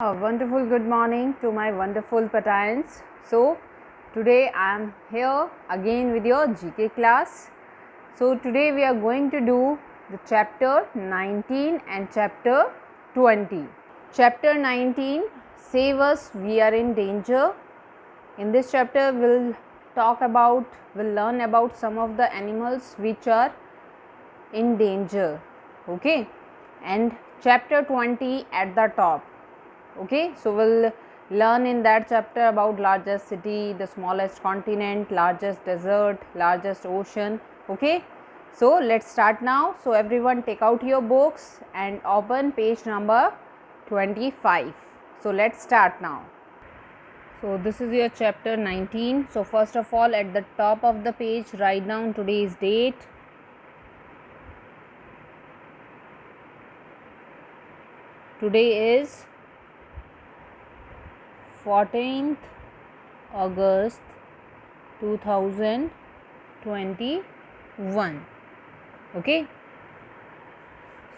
A wonderful good morning to my wonderful Patayans. So, today I am here again with your GK class. So, today we are going to do the chapter 19 and chapter 20. Chapter 19, Save Us, We Are in Danger. In this chapter, we'll learn about some of the animals which are in danger. Okay, and chapter 20 at the top. Okay, so we'll learn in that chapter about largest city, the smallest continent, largest desert, largest ocean. Okay, so let's start now. So everyone take out your books and open page number 25. So let's start now. So this is your chapter 19. So first of all, at the top of the page, write down today's date. Today is 14th August 2021. Okay,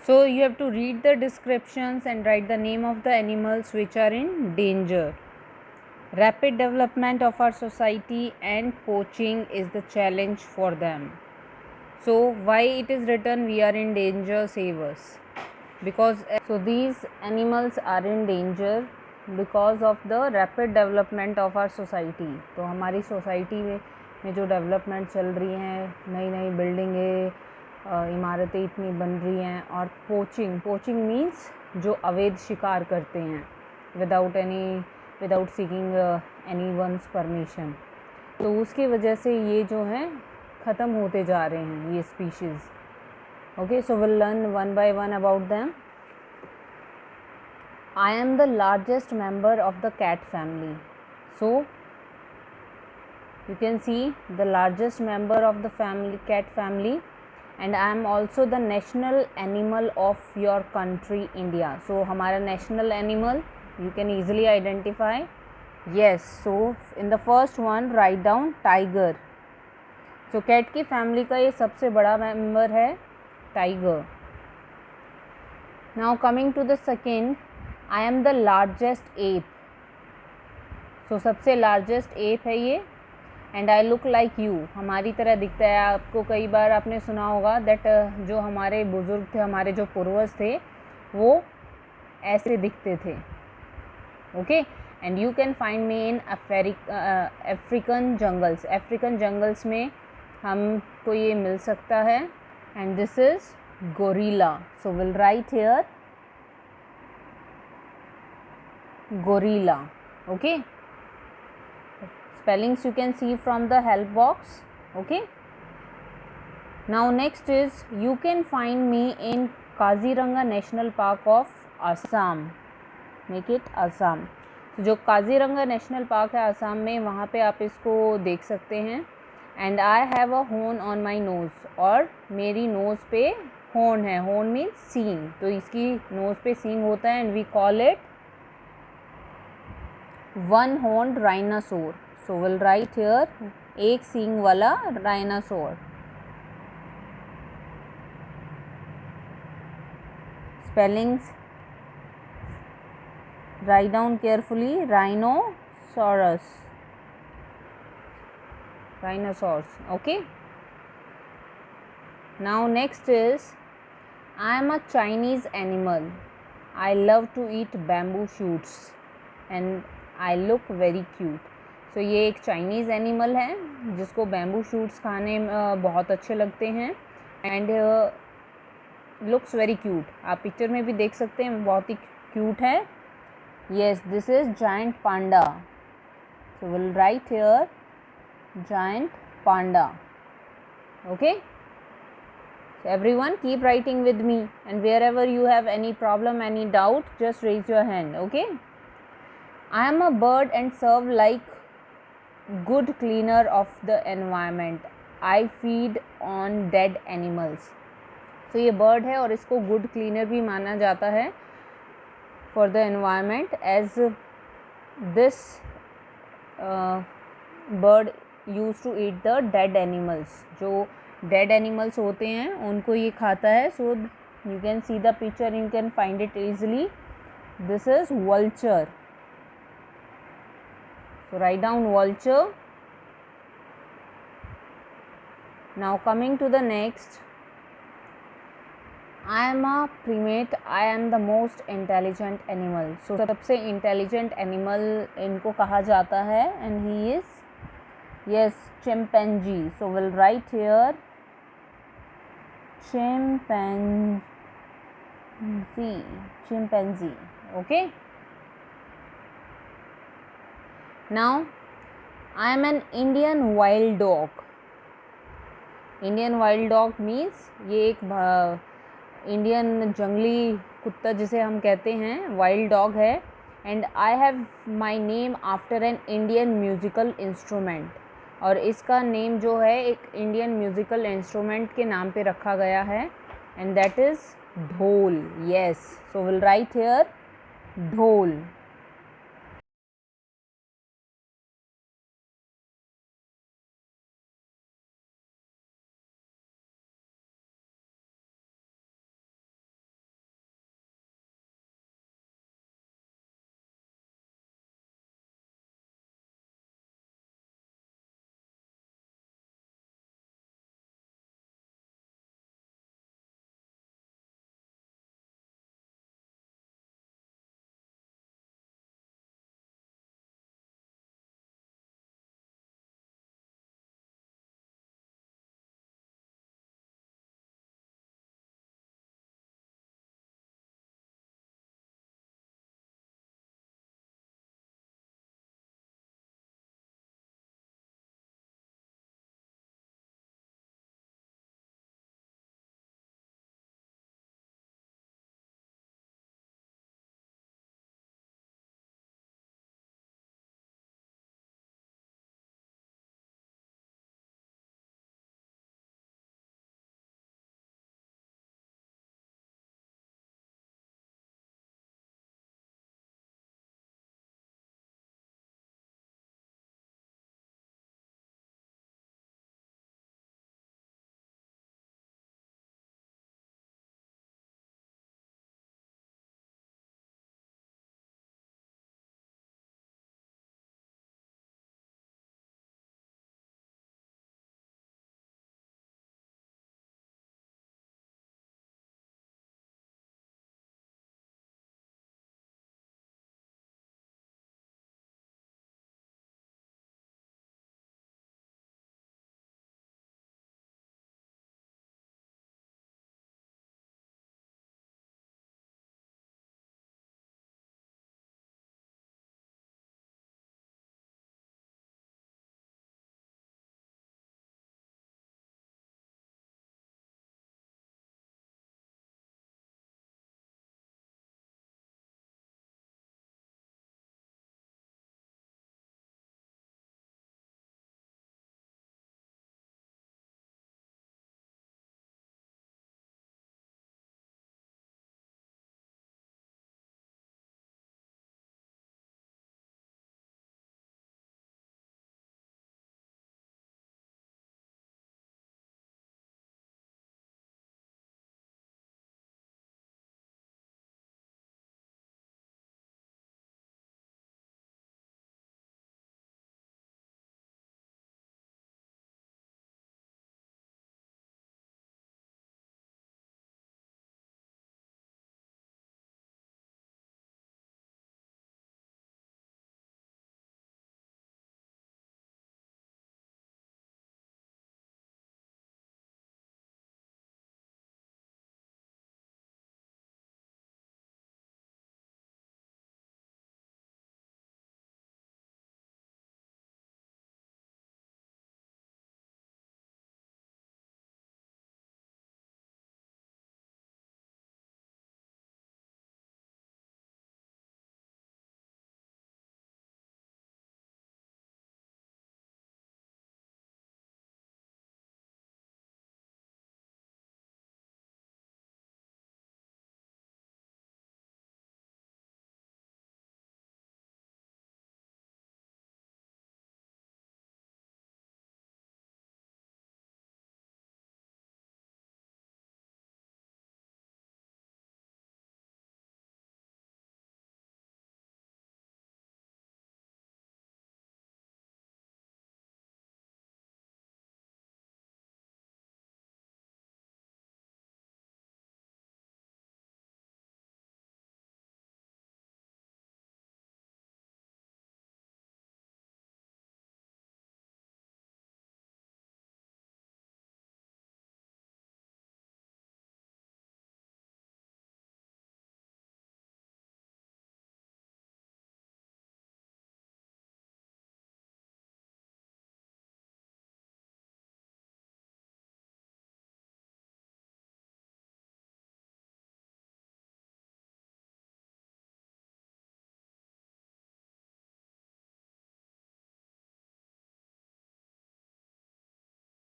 so you have to read the descriptions and write the name of the animals which are in danger. Rapid development of our society and poaching is the challenge for them. So why it is written we are in danger, save us? Because these animals are in danger because of the rapid development of our society. तो हमारी society में जो development चल रही हैं, नई नई बिल्डिंगें, इमारतें इतनी बन रही हैं, और पोचिंग मीन्स जो अवैध शिकार करते हैं without seeking any one's permission. तो उसकी वजह से ये जो हैं ख़त्म होते जा रहे हैं ये species. Okay, so will learn one by one about them. I am the largest member of the cat family. So you can see the largest member of the cat family, and I am also the national animal of your country India. So हमारा national animal you can easily identify. Yes, so in the first one write down tiger. So cat की family का ये सबसे बड़ा member है tiger. Now coming to the second, I am the largest ape. So सबसे largest ape है ये. And I look like you. हमारी तरह दिखता है. आपको कई बार आपने सुना होगा that जो हमारे बुज़ुर्ग थे, हमारे जो पूर्वज थे, वो ऐसे दिखते थे. Okay, and you can find me in African jungles. African jungles में हमको ये मिल सकता है. And this is gorilla. So we'll write here gorilla. Okay, spellings you can see from the help box. Okay, now next is you can find me in Kaziranga National Park of Assam. Make it Assam. तो जो Kaziranga national park है असम में, वहाँ पे आप इसको देख सकते हैं. And I have a horn on my nose. और मेरी नोज़ पे हॉर्न है. हॉर्न मीन्स सींग. तो इसकी नोज़ पे सींग होता है. And we call it one horn rhinoceros. So will write here एक सींग वाला rhinoceros. Spellings write down carefully. Rhinoceros. Okay, now next is I am a Chinese animal. I love to eat bamboo shoots and I look very cute. So ये एक Chinese animal है जिसको bamboo shoots खाने बहुत अच्छे लगते हैं. And looks very cute. आप पिक्चर में भी देख सकते हैं, बहुत ही क्यूट है. Yes, this is giant panda. So we'll write here giant panda. Okay, so everyone keep writing with me, and wherever you have any problem, any doubt, just raise your hand. Okay, I am a bird and serve like good cleaner of the environment. I feed on dead animals. So ये bird है और इसको good cleaner भी माना जाता है for the environment, as this bird used to eat the dead animals. जो dead animals होते हैं उनको ये खाता है. So you can see the picture, you can find it easily. This is vulture. So write down vulture. Now coming to the next, I am a primate. I am the most intelligent animal. So सबसे intelligent animal इनको कहा जाता है, and he is, yes, chimpanzee. So we'll write here chimpanzee. Okay. Now I am an Indian wild dog. Indian wild dog means ये एक Indian जंगली कुत्ता जिसे हम कहते हैं वाइल्ड डॉग है. And I have my name after an Indian musical instrument. और इसका नेम जो है एक इंडियन म्यूज़िकल इंस्ट्रूमेंट के नाम पे रखा गया है, एंड दैट इज़ ढोल. Yes, so will write here ढोल.